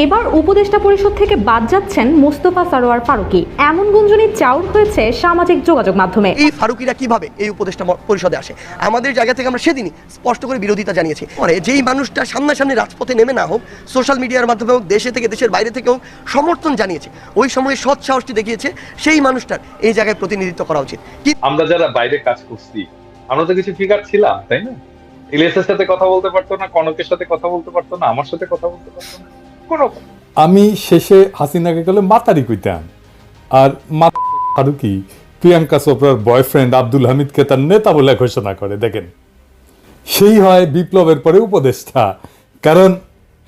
এবার উপদেষ্টা পরিষদ থেকে বাদ যাচ্ছেন মোস্তফা সরোয়ার ফারুকী, এমন গুঞ্জনই চাউর হয়েছে সামাজিক যোগাযোগ মাধ্যমে। এই ফারুকীরা কিভাবে এই উপদেষ্টা পরিষদে আসে? আমাদের জায়গা থেকে আমরা সেদিনই স্পষ্ট করে বিরোধিতা জানিয়েছি। পরে যেই মানুষটা সামনাসামনি রাজপথে নেমে না হোক, সোশ্যাল মিডিয়ার মাধ্যমে হোক, দেশে থেকে দেশের বাইরে থেকে হোক, সমর্থন জানিয়েছে, ওই সময়ে সৎ সাহসটি দেখিয়েছে, সেই মানুষটার এই জায়গায় প্রতিনিধিত্ব করা উচিত। আমরা যারা বাইরে কাজ করছি আমরা তো কিছু ফিগার ছিলাম, তাই না? ইলিয়াসের সাথে কথা বলতে পারতো না, কনকের সাথে কথা বলতে পারতো না, আমার সাথে কথা বলতে পারতো না, কোনো। আমি শেষে হাসিনাকে গেলে মাতারি কইতাম, আর ফারুকী প্রিয়াঙ্কা চোপড়ার বয়ফ্রেন্ড আব্দুল হামিদকে তার নেতা বলে ঘোষণা করে। দেখেন, সেই হয় বিপ্লবের পরে উপদেষ্টা, কারণ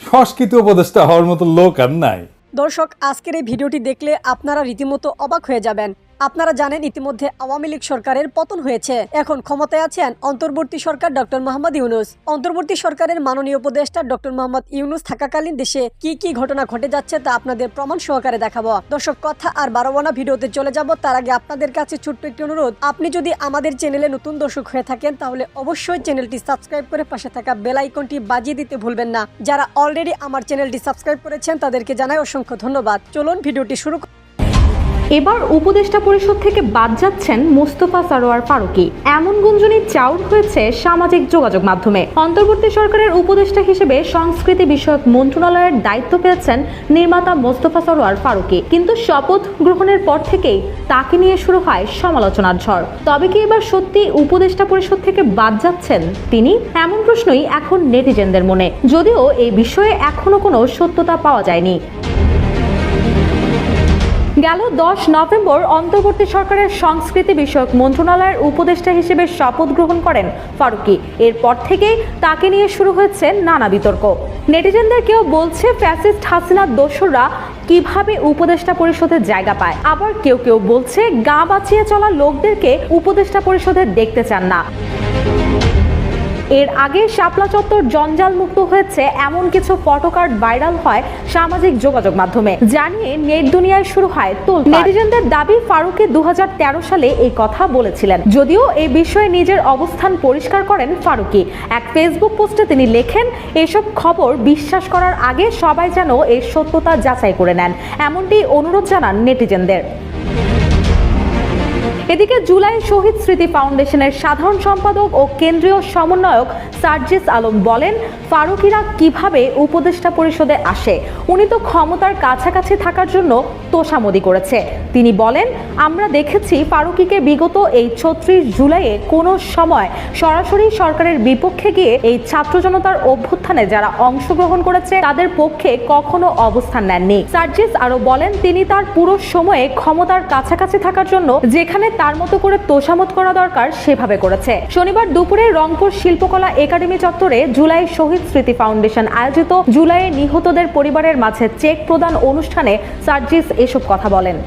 সংস্কৃতি উপদেষ্টা হওয়ার মতো লোক আর নাই। দর্শক, আজকের এই ভিডিওটি দেখলে আপনারা রীতিমতো অবাক হয়ে যাবেন। আপনারা জানেন ইতিমধ্যে আওয়ামী লীগ সরকারের পতন হয়েছে। এখন ক্ষমতায় আছেন অন্তর্বর্তী সরকার ডক্টর মোহাম্মদ ইউনূস। অন্তর্বর্তী সরকারের মাননীয় উপদেষ্টা ডক্টর মোহাম্মদ ইউনূস থাকাকালীন দেশে কি কি ঘটনা ঘটে যাচ্ছে তা আপনাদের প্রমাণ সহকারে দেখাবো। দর্শক, কথা আর বাড়াবো না, ভিডিওতে চলে যাব। তার আগে আপনাদের কাছে ছোট্ট একটি অনুরোধ, আপনি যদি আমাদের চ্যানেলে নতুন দর্শক হয়ে থাকেন তাহলে অবশ্যই চ্যানেলটি সাবস্ক্রাইব করে পাশে থাকা বেল আইকনটি বাজিয়ে দিতে ভুলবেন না। যারা অলরেডি আমার চ্যানেলটি সাবস্ক্রাইব করেছেন তাদেরকে জানাই অসংখ্য ধন্যবাদ। চলুন ভিডিওটি শুরু। এবার উপদেষ্টা পরিষদ থেকে বাদ যাচ্ছেন মোস্তফা সরোয়ার ফারুকী, এমন গুঞ্জনই চাউর হয়েছে সামাজিক যোগাযোগ মাধ্যমে। অন্তর্বর্তী সরকারের উপদেষ্টা হিসেবে সংস্কৃতি বিষয়ক মন্ত্রণালয়ের দায়িত্ব পেয়েছেন নির্মাতা মোস্তফা সরোয়ার ফারুকী, কিন্তু শপথ গ্রহণের পর থেকেই তাকে নিয়ে শুরু হয় সমালোচনার ঝড়। তবে কি এবার সত্যি উপদেষ্টা পরিষদ থেকে বাদ যাচ্ছেন তিনি? এমন প্রশ্নই এখন নেটিজেনদের মনে, যদিও এই বিষয়ে এখনো কোনো সত্যতা পাওয়া যায়নি। গেল 10 নভেম্বর অন্তর্বর্তী সরকারের সংস্কৃতি বিষয়ক মন্ত্রণালয়ের উপদেষ্টা হিসেবে শপথ গ্রহণ করেন ফারুকী। এরপর থেকেই তাকে নিয়ে শুরু হয়েছে নানা বিতর্ক। নেটিজেনদের কেউ বলছে ফ্যাসিস্ট হাসিনার দোসররা কিভাবে উপদেষ্টা পরিষদে জায়গা পায়, আবার কেউ কেউ বলছে গা বাঁচিয়ে চলা লোকদেরকে উপদেষ্টা পরিষদে দেখতে চান না। এর আগে শাপলা চত্বর জঞ্জাল মুক্ত হয়েছে এমন কিছু ফটোকার্ড ভাইরাল হয় সামাজিক যোগাযোগ মাধ্যমে, জানিয়ে নেট দুনিয়ায় শুরু হয় তোলপাড়। নেটিজেনদের দাবি ফারুকী 2013 সালে এই কথা বলেছিলেন। যদিও এই বিষয়ে নিজের অবস্থান পরিষ্কার করেন ফারুকী। এক ফেসবুক পোস্টে তিনি লেখেন, এসব খবর বিশ্বাস করার আগে সবাই যেন এর সত্যতা যাচাই করে নেন, এমনটি অনুরোধ জানান নেটিজেনদের। এদিকে জুলাই শহীদ স্মৃতি ফাউন্ডেশনের সাধারণ সম্পাদক ও কেন্দ্রীয় সমন্বয়ক সার্জিস আলম বলেন, ফারুকীরা কিভাবে উপদেষ্টা পরিষদে আসে? উনি তো ক্ষমতার কাছাকাছি থাকার জন্য তোষামোদি করেছে। তিনি বলেন, আমরা দেখেছি ফারুকীকে বিগত এই 36 জুলাইয়ে কোনো সময় সরাসরি সরকারের বিপক্ষে গিয়ে এই ছাত্র জনতার অভ্যুত্থানে যারা অংশগ্রহণ করেছে তাদের পক্ষে কখনো অবস্থান নেননি। সার্জিস আরো বলেন, তিনি তার পুরো সময়ে ক্ষমতার কাছাকাছি থাকার জন্য যেখানে তার মতো করে তোষামত করা দরকার সেভাবে করেছে। শনিবার দুপুরে রংপুর শিল্পকলা একাডেমি চত্বরে জুলাই শহীদ স্মৃতি ফাউন্ডেশন আয়োজিত জুলাইয়ে নিহতদের পরিবারের মাঝে চেক প্রদান অনুষ্ঠানে সার্জিস এসব কথা বলেন।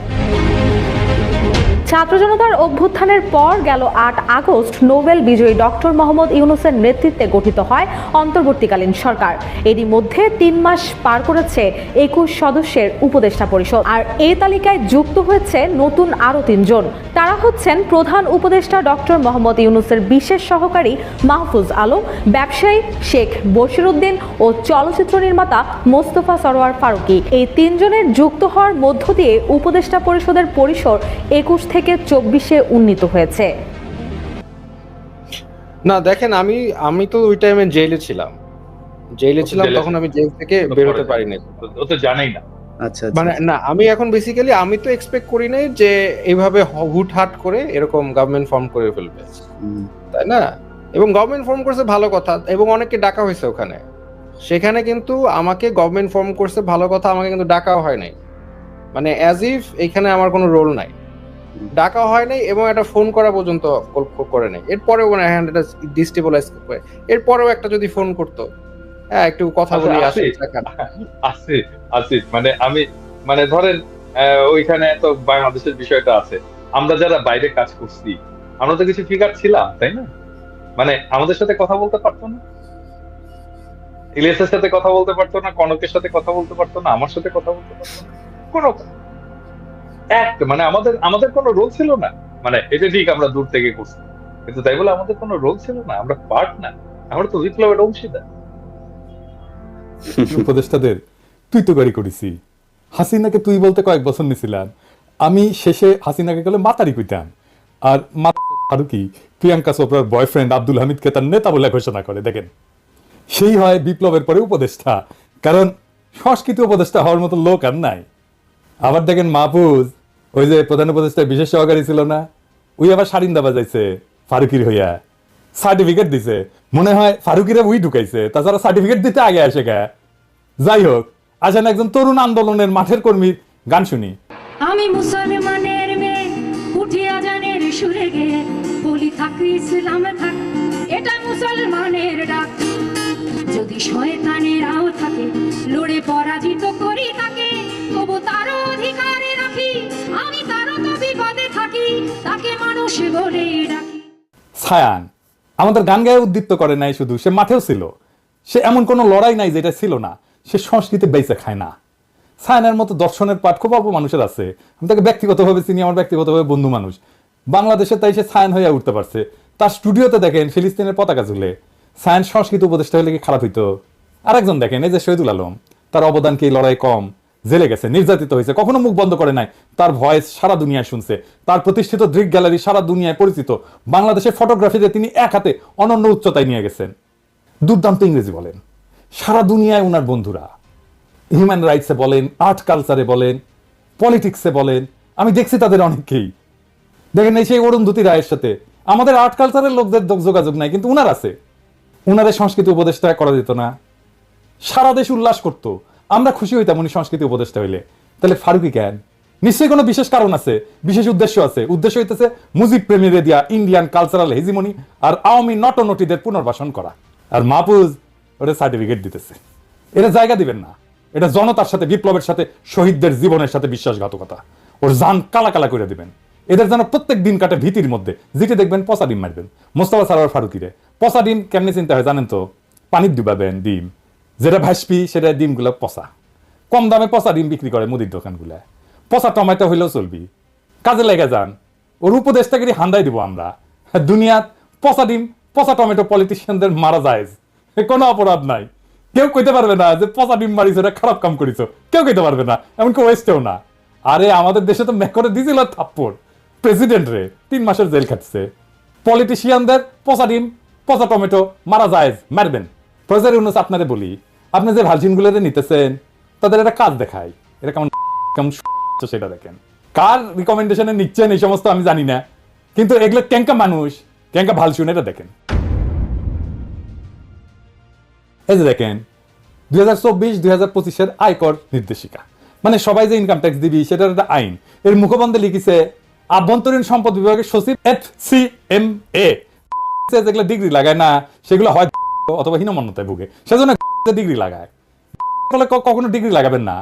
ছাত্র জনতার অভ্যুত্থানের পর গেল 8 আগস্ট নোবেল বিজয়ী ডক্টর মোহাম্মদ ইউনূসের নেতৃত্বে গঠিত হয় অন্তর্বর্তীকালীন সরকার। এরই মধ্যে 3 মাস পার করেছে 21 সদস্যের উপদেষ্টা পরিষদ, আর এই তালিকায় যুক্ত হয়েছে নতুন আরও 3 জন। তারা হচ্ছেন প্রধান উপদেষ্টা ডক্টর মোহাম্মদ ইউনূসের বিশেষ সহকারী মাহফুজ আলম, ব্যবসায়ী শেখ বশিরউদ্দিন ও চলচ্চিত্র নির্মাতা মোস্তফা সরোয়ার ফারুকী। এই 3 জনের যুক্ত হওয়ার মধ্য দিয়ে উপদেষ্টা পরিষদের পরিসর 21 থেকে 24-এ উন্নীত হয়েছে। না দেখেন, আমি তো ওই টাইমে জেলে ছিলাম, তখন আমি জেল থেকে বের হতে পারিনি। ও তো জানেই না। আচ্ছা, মানে না, আমি এখন বেসিক্যালি আমি তো এক্সপেক্ট করি নাই যে এইভাবে হুটহাট করে এরকম গভর্নমেন্ট ফর্ম করে ফেলবে, তাই না? এবং গভর্নমেন্ট ফর্ম করছে ভালো কথা, এবং অনেককে ডাকা হয়েছে ওখানে। সেখানে কিন্তু আমাকে গভর্নমেন্ট ফর্ম করছে ভালো কথা, আমাকে কিন্তু ডাকাও হয় নাই, মানে অ্যাজ ইফ এখানে আমার কোনো রোল নাই, ডাকা হয় নাই, এবং একটা ফোন করা পর্যন্ত করে নাই। এরপরেও মানে এটা ডিস্টেবলাইজ করে, এরপরেও একটা যদি ফোন করতো, হ্যাঁ একটু কথা বলি আসিফ, মানে আমি মানে ধরেন ওইখানে তো বাংলাদেশের বিষয়টা আছে, আমরা যারা বাইরে কাজ করছি আমরা তো কিছু ফিগার ছিলাম, তাই না? মানে আমাদের সাথে কথা বলতে পারতো না, ইলিয়াসের সাথে কথা বলতে পারতো না, কনকের সাথে কথা বলতে পারতো না, আমার সাথে কথা বলতে পারতো না, কোনো মানে আমাদের কোনো রোল ছিল না। মানে এটা ঠিক, আমরা দূর থেকে করছি, কিন্তু তাই বলে আমাদের কোনো রোল ছিল না, আমরা পার্ট না, আমরা তো বিপ্লবের অংশীদার। উপদেষ্টাদের তুই তো গাড়ি করেছি। হাসিনাকে তুই বলতে কয়েক বছর নিছিলাম, আমি শেষে হাসিনাকে গেলে মাতারি কইতাম। আর ফারুকি প্রিয়াঙ্কা চোপড়ার বয়ফ্রেন্ড আব্দুল হামিদকে তার নেতা বলে ঘোষণা করে। দেখেন, সেই হয় বিপ্লবের পরে উপদেষ্টা, কারণ সংস্কৃতি উপদেষ্টা হওয়ার মতো লোক আর নাই। আবার দেখেন মাহফুজ, ওই যে প্রধান উপদেষ্টা বিশেষ সহকারী ছিল না, ওই আবার সারিন্দা বাজাইছে ফারুকির হইয়া, সার্টিফিকেট দিছে। মনে হয় ফারুকিরা ওই ঢুকাইছে, তাছাড়া সার্টিফিকেট দিতে আগে আসে গা। যাই হোক, আসেন একজন তরুণ আন্দোলনের মাঠের কর্মীর গান শুনি। আমি মুসলমানের মেয়ে, উঠি আজানের সুরে গে, বলি থাকি ইসলামে থাক, এটা মুসলমানের ডাক। যদি শয়তানেরাও থাকে, লড়ে পরাজিত করি তাকে, তবু তারও অধিকারে রাখি, আমি তারও তো বিপদে থাকি, তাকে মানুষ বলে ডাকি। ছায়ান আমাদের গান গায়ে উদ্দীপ্ত করে নাই শুধু, সে মাঠেও ছিল। সে এমন কোনো লড়াই নাই যেটা ছিল না। সে সংস্কৃতি বেঁচে খায় না। ছায়ানের মতো দর্শনের পাঠ খুব অল্প মানুষের আছে। আমি তাকে ব্যক্তিগতভাবে চিনি, আমার ব্যক্তিগতভাবে বন্ধু মানুষ। বাংলাদেশে তাই সে ছায়ান হয়ে উঠতে পারছে। তার স্টুডিওতে দেখেন ফিলিস্তিনের পতাকা ঝুলে। ছায়ান সংস্কৃতি উপদেষ্টা হলে কি খারাপ হইতো? আরেকজন দেখেন, এই যে শহীদুল আলম, তার অবদান কি লড়াই কম? জেলে গেছে, নির্যাতিত হয়েছে, কখনো মুখ বন্ধ করে নাই। তার ভয়েস সারা দুনিয়ায় শুনছে। তার প্রতিষ্ঠিত দৃক গ্যালারি সারা দুনিয়ায় পরিচিত। বাংলাদেশের ফটোগ্রাফিতে তিনি এক হাতে অনন্য উচ্চতায় নিয়ে গেছেন। দুর্দান্ত ইংরেজি বলেন। সারা দুনিয়ায় ওনার বন্ধুরা, হিউম্যান রাইটসে বলেন, আর্ট কালচারে বলেন, পলিটিক্সে বলেন, আমি দেখছি তাদের অনেককেই। দেখেন এই সেই অরুন্ধতী রায়ের সাথে আমাদের আর্ট কালচারের লোকদের যোগাযোগ নাই, কিন্তু উনার আছে। উনারে সংস্কৃতি উপদেষ্টা করা যেত না? সারা দেশ উল্লাস করতো, আমরা খুশি হইতাম উনি সংস্কৃতি উপদেষ্টা হইলে। তাহলে ফারুকি কেন? নিশ্চয়ই কোনো বিশেষ কারণ আছে, বিশেষ উদ্দেশ্য আছে। উদ্দেশ্য হইতেছে মুজিব প্রেমীরে দিয়া ইন্ডিয়ান কালচারাল হেজিমনি আর আওয়ামী নটনটিদের পুনর্বাসন করা। আর মাহফুজ ওটা সার্টিফিকেট দিতেছে। এটা জায়গা দিবেন না। এটা জনতার সাথে, বিপ্লবের সাথে, শহীদদের জীবনের সাথে বিশ্বাসঘাতকতা। ওর জান কালা কালা করে দিবেন। এদের যেন প্রত্যেক দিন কাটে ভীতির মধ্যে। যেটি দেখবেন পচা ডিম মারবেন। মোস্তফা সারোয়ার ফারুকিরে পচা ডিম কেমনি চিন্তা হয় জানেন তো? পানির ডুবাবেন ডিম, যেটা ভাসপি সেটা ডিমগুলো পচা। কম দামে পচা ডিম বিক্রি করে মুদির দোকানগুলা। পচা টমেটো হইলেও চলবি, কাজে লেগে যান। ওর উপদেশটাকে হান্দাই দিব আমরা। দুনিয়াত পচা ডিম, পচা টমেটো পলিটিশিয়ানদের মারা যায়, কোনো অপরাধ নাই। কেউ কইতে পারবে না যে পচা ডিম মারিস, এটা খারাপ কাম করিস, কেউ কইতে পারবে না, এমনকি ওয়েস্টেও না। আরে আমাদের দেশে তো মেকরে দিছিল থাপ্পড়, প্রেসিডেন্ট রে 3 মাসের জেল খাটছে। পলিটিশিয়ানদের পচা ডিম, পচা টমেটো মারা যায়, মারবেন। প্রজার ইউনুস আপনারে বলি, আপনি যে ভার্জিনগুলোরে নিতেছেন তাদের একটা কাজ দেখায়, এটা কেমন কেমন সেটা দেখেন। কার রিকমেন্ডেশনে নিচ্ছেন এই সমস্ত আমি জানি না, কিন্তু এগুলো ক্যাঙ্কা মানুষ, ক্যাঙ্কা ভাল শুনে এটা দেখেন। এই যে দেখেন 2024-2025 আয়কর নির্দেশিকা, মানে সবাই যে ইনকাম ট্যাক্স দিবি সেটার একটা আইন। এর মুখবন্ধে লিখিছে আভ্যন্তরীণ সম্পদ বিভাগের সচিব FCMA। যেগুলো ডিগ্রি লাগায় না সেগুলো হয় অথবা হীনমন্যতায় ভুগে, সেজন্য ডিগ্রি লাগায়। কখনো ডিগ্রি লাগাবেন না,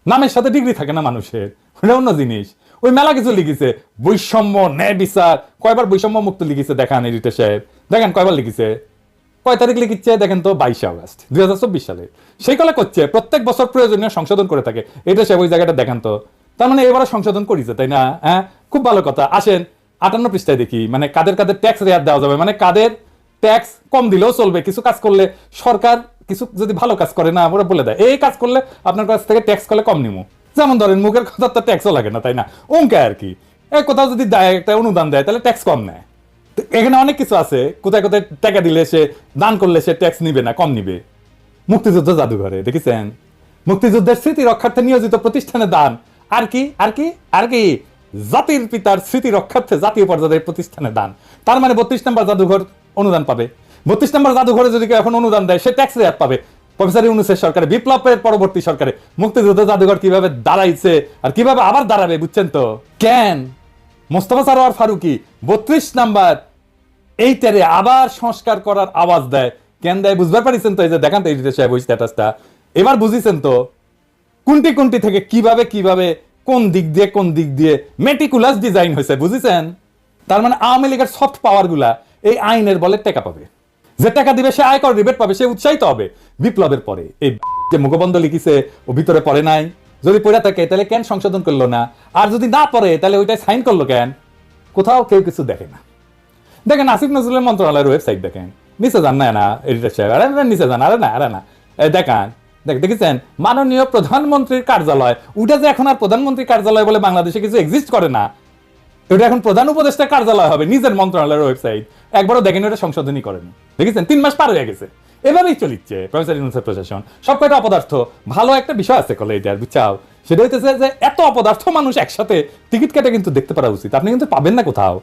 নামের সাথে ডিগ্রি থাকে না মানুষের, ওটা অন্য জিনিস। ওই মেলা কিছু লিখিছে, বৈষম্য, ন্যায় বিচার। কয়বার বৈষম্য মুক্ত লিখিছে দেখান এডিটর সাহেব, দেখেন কয়বার লিখিছে। কয় তারিখ লিখিচ্ছে দেখেন তো? 22 আগস্ট 2024 সালে। সেই কলে করছে প্রত্যেক বছর প্রয়োজনীয় সংশোধন করে থাকে। এটা সে ওই জায়গাটা দেখান তো। তার মানে এবারে সংশোধন করেছে, তাই না? হ্যাঁ, খুব ভালো কথা। আসেন 58 পৃষ্ঠায় দেখি, মানে কাদের কাদের ট্যাক্স রেয়ার দেওয়া যাবে, মানে কাদের ট্যাক্স কম দিলেও চলবে। কিছু কাজ করলে সরকার কিছু যদি ভালো কাজ করে না, ওরা বলে দেয় এই কাজ করলে আপনার কাছ থেকে ট্যাক্স করলে কম নিমু। যেমন ধরেন মুখের কথা তো ট্যাক্সও লাগে না, তাই না? অঙ্কে আর কি। কোথাও যদি দেয়, একটা অনুদান দেয়, তাহলে ট্যাক্স কম নেয়। এখানে অনেক কিছু আছে, কোথায় কোথায় টাকা দিলে সে, দান করলে সে ট্যাক্স নিবে না, কম নিবে। মুক্তিযুদ্ধ জাদুঘরে দেখেছেন, মুক্তিযুদ্ধের স্মৃতি রক্ষার্থে নিয়োজিত প্রতিষ্ঠানে দান। আর কি আর কি আর কি? জাতির পিতার স্মৃতি রক্ষার্থে জাতীয় পর্যায়ের প্রতিষ্ঠানে দান। তার মানে 32 নম্বর জাদুঘর অনুদান পাবে। 32 নম্বর জাদুঘরে যদি এখন অনুদান দেয়, সে ট্যাক্স রেয়াত পাবে। প্রফেসর ইউনূসের সরকারে, বিপ্লবের পরবর্তী সরকারে মুক্তিযুদ্ধ জাদুঘর কিভাবে দাঁড়াইছে আর কিভাবে আবার দাঁড়াবে বুঝছেন তো? কেন মোস্তফা সারোয়ার ফারুকি 32 নাম্বার এইটারে আবার সংস্কার করার আওয়াজ দেয়? কেন দেয় বুঝতে পারিছেন তো? এই যে দেখান তো এডিটর সাহেব ওই স্ট্যাটাসটা, এবার বুঝিছেন তো কোনটি কোনটি থেকে কিভাবে কিভাবে কোন দিক দিয়ে মেটিকুলাস ডিজাইন হয়েছে, বুঝিছেন? তার মানে আওয়ামী লীগের সফট পাওয়ার গুলা এই আইনের বলে টাকা পাবে। যে টাকা দিবে সে আয়কর রিবেট পাবে, সে উৎসাহিত হবে। বিপ্লবের পরে এই যে মুখবন্ধ লিখিছে ও ভিতরে পড়ে নাই, যদি পড়ে থাকে তাহলে কেন সংশোধন করলো না? আর যদি না পড়ে তাহলে ওইটাই সাইন করলো কেন? কোথাও কেউ কিছু দেখে না। দেখেন আসিফ নজরুলের মন্ত্রণালয়ের ওয়েবসাইট দেখেন, নিচে যান না এডিটর সাহেব, আরে নিচে যান, আরে না দেখান দেখেছেন মাননীয় প্রধানমন্ত্রীর কার্যালয়, ওটা যে এখন আর প্রধানমন্ত্রীর কার্যালয় বলে বাংলাদেশে কিছু এক্সিস্ট করে না, ওটা এখন প্রধান উপদেষ্টার কার্যালয় হবে, নিজের মন্ত্রণালয়ের ওয়েবসাইট। একবারও দেখেন ওটা সংশোধনী করেনি, দেখেছেন 3 মাস পার হয়ে গেছে। এভাবেই চলিচ্ছে প্রফেসর ইউনূসের প্রশাসন। সব কয়টা অপদার্থ। ভালো একটা বিষয় আছে কলে এটার, বুঝছাও, সেটা হইতেছে যে এত অপদার্থ মানুষ একসাথে টিকিট কেটে কিন্তু দেখতে পারা উচিত। আপনি কিন্তু পাবেন না কোথাও,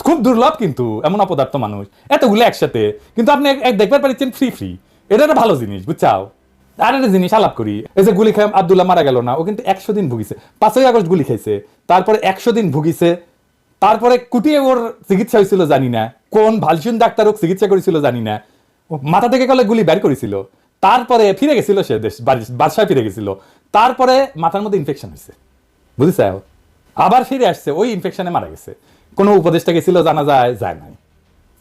খুব দুর্লভ কিন্তু এমন অপদার্থ মানুষ এতগুলো একসাথে, কিন্তু আপনি দেখতে পাচ্ছেন ফ্রি। এটা একটা ভালো জিনিস, বুঝছাও। আর একটা জিনিস আলাপ করি, এই যে গুলি খাই আব্দুল্লাহ মারা গেল না, ও কিন্তু 100 দিন ভুগিছে। 5ই আগস্ট গুলি খাইছে, তারপরে 100 দিন ভুগিছে, তারপরে কুটিয়ে ওর চিকিৎসা হয়েছিল জানি না, কোন ভালসুন ডাক্তার ওর চিকিৎসা করেছিল জানি না, মাথা থেকে গেলে গুলি বের করেছিল, তারপরে ফিরে গেছিল সে দেশ, বাদশায় ফিরে গেছিল, তারপরে মাথার মধ্যে ইনফেকশন হয়েছে, বুঝেছ, আবার ফিরে আসছে, ওই ইনফেকশনে মারা গেছে। কোনো উপদেষ্টা গেছিল জানা যায় নাই।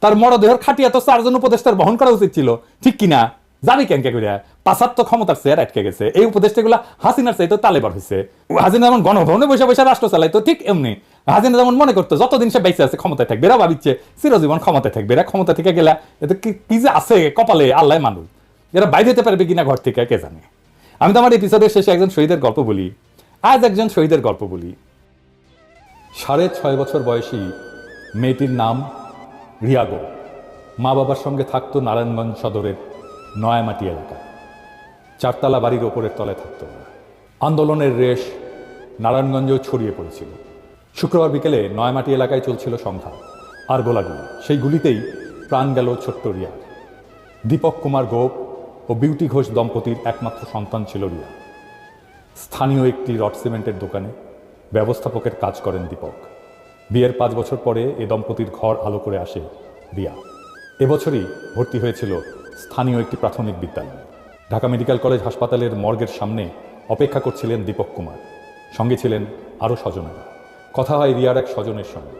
তার মরদেহের খাটিয়া তো 4 জন উপদেষ্টার বহন করা উচিত ছিল, ঠিক কিনা? যাবি কেন করিয়া? 75 ক্ষমতার চেয়ার আটকে গেছে। এই উপদেষ্টাগুলা হাসিনার চাইতে তালেবার হয়েছে। হাসিনা যেমন গণভবনে বসে বসে রাষ্ট্র চালাইতো, ঠিক এমনি হাসিনা যেমন মনে করতো যতদিন সে বেঁচে আছে ক্ষমতায় থাকবে, এরা ভাবিচ্ছে চিরজীবন ক্ষমতায় থাকবে, এরা ক্ষমতা থেকে গেলা এতে কি যে আছে কপালে আল্লাহ মানুষ, এরা বাইরে যেতে পারবে কিনা ঘর থেকে কে জানে। আমি তো আমার এপিসোডের শেষে একজন শহীদের গল্প বলি। আজ একজন শহীদের গল্প বলি। 6.5 বছর বয়সী মেয়েটির নাম রিয়াগো। মা বাবার সঙ্গে থাকতো নারায়ণগঞ্জ সদরের নয়ামাটি এলাকায়। 4 তলা বাড়ির ওপরের তলায় থাকতো। আন্দোলনের রেশ নারায়ণগঞ্জেও ছড়িয়ে পড়েছিল। শুক্রবার বিকেলে নয়ামাটি এলাকায় চলছিল সংঘাত আর গোলাগুলি। সেই গুলিতেই প্রাণ গেল ছোট্ট রিয়ার। দীপক কুমার গোপ ও বিউটি ঘোষ দম্পতির একমাত্র সন্তান ছিল রিয়া। স্থানীয় একটি রড সিমেন্টের দোকানে ব্যবস্থাপকের কাজ করেন দীপক। বিয়ের 5 বছর পরে এ দম্পতির ঘর আলো করে আসে রিয়া। এবছরই ভর্তি হয়েছিল স্থানীয় একটি প্রাথমিক বিদ্যালয়ে। ঢাকা মেডিকেল কলেজ হাসপাতালের মর্গের সামনে অপেক্ষা করছিলেন দীপক কুমার, সঙ্গে ছিলেন আরও স্বজনেরা। কথা হয় রিয়ার এক স্বজনের সঙ্গে।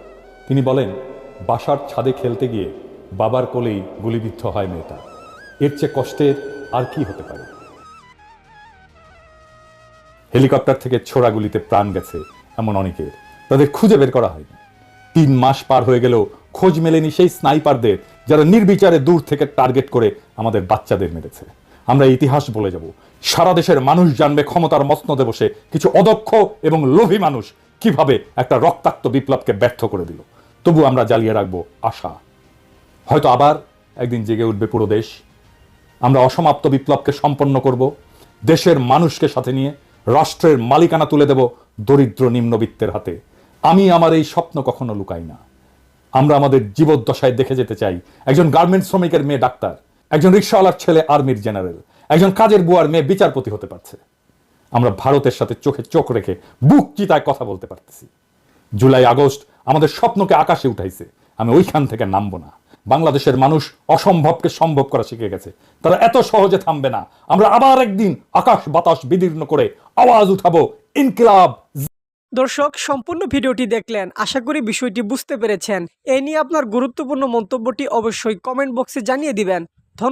তিনি বলেন, বাসার ছাদে খেলতে গিয়ে বাবার কোলেই গুলিবিদ্ধ হয় মেয়েটা। এর চেয়ে কষ্টের আর কি হতে পারে? হেলিকপ্টার থেকে ছোড়া গুলিতে প্রাণ গেছে এমন অনেকের, তাদের খুঁজে বের করা হয়নি। 3 মাস পার হয়ে গেলেও খোঁজ মেলেনি সেই স্নাইপারদের যারা নির্বিচারে দূর থেকে টার্গেট করে আমাদের বাচ্চাদের মেরেছে। আমরা ইতিহাস বলে যাব, সারা দেশের মানুষ জানবে ক্ষমতার মসনদে বসে কিছু অদক্ষ এবং লোভী মানুষ কিভাবে একটা রক্তাক্ত বিপ্লবকে ব্যর্থ করে দিল। তবু আমরা জ্বালিয়ে রাখবো আশা, হয়তো আবার একদিন জেগে উঠবে পুরো দেশ। আমরা অসমাপ্ত বিপ্লবকে সম্পন্ন করব, দেশের মানুষকে সাথে নিয়ে রাষ্ট্রের মালিকানা তুলে দেব দরিদ্র নিম্নবিত্তের হাতে। আমি আমার এই স্বপ্ন কখনো লুকাই না। আমরা আমাদের জীবদ্দশায় দেখে যেতে চাই একজন গার্মেন্টস শ্রমিকের মেয়ে ডাক্তার, একজন রিক্সাওয়ালার ছেলে আর্মির জেনারেল, একজন কাজের বুয়ার মেয়ে বিচারপতি হতে পারছে। আমরা ভারতের সাথে চোখে চোখ রেখে বুক চিতায় কথা বলতে পারতেছি। জুলাই আগস্ট আমাদের স্বপ্নকে আকাশে উঠাইছে, আমি ওইখান থেকে নামবো না। বাংলাদেশের মানুষ অসম্ভবকে সম্ভব করা শিখে গেছে, তারা এত সহজে থামবে না। আমরা আবার একদিন আকাশ বাতাস বিদীর্ণ করে আওয়াজ উঠাবো ইনকিলাব। দর্শক, সম্পূর্ণ ভিডিওটি দেখলেন, আশা করি বিষয়টি বুঝতে পেরেছেন। এই নিয়ে আপনার গুরুত্বপূর্ণ মন্তব্যটি অবশ্যই কমেন্ট বক্সে জানিয়ে দিবেন। ধন্যবাদ।